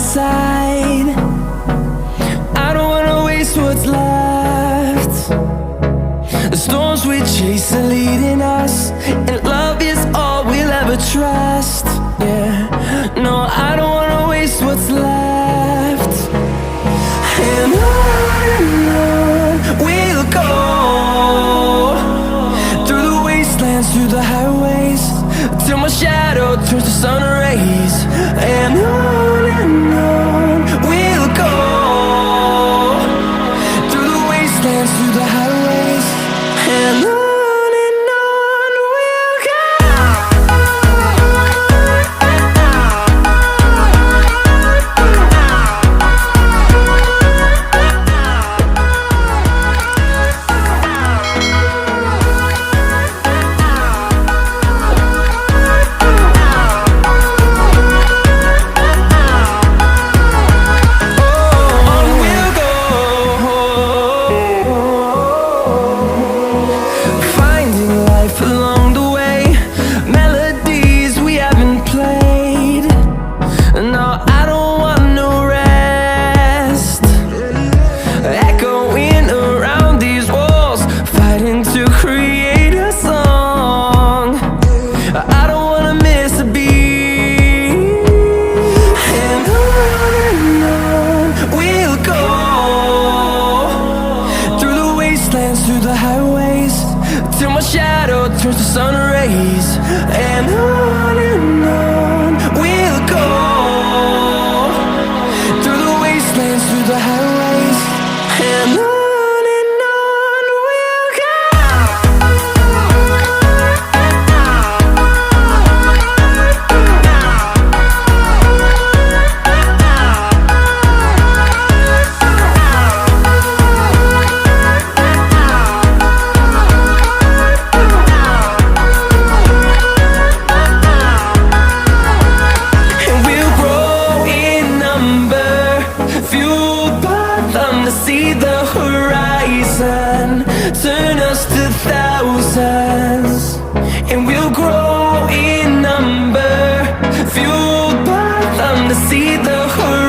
inside. I don't wanna waste what's left. The storms we chase are leading us, and love is all we'll ever trust. Yeah, no, I don't wanna waste what's left. And on we'll go, through the wastelands, through the highways, till my shadow turns to sun rays. And on we'll go, through the wastelands, through the highways, and on we'll go. Through the highways, till my shadow turns to sun rays. And on we'll go, through the wastelands, through the highways, and on we'll go. See the horizon turn us to thousands, and we'll grow in number, fueled by them to see the horizon.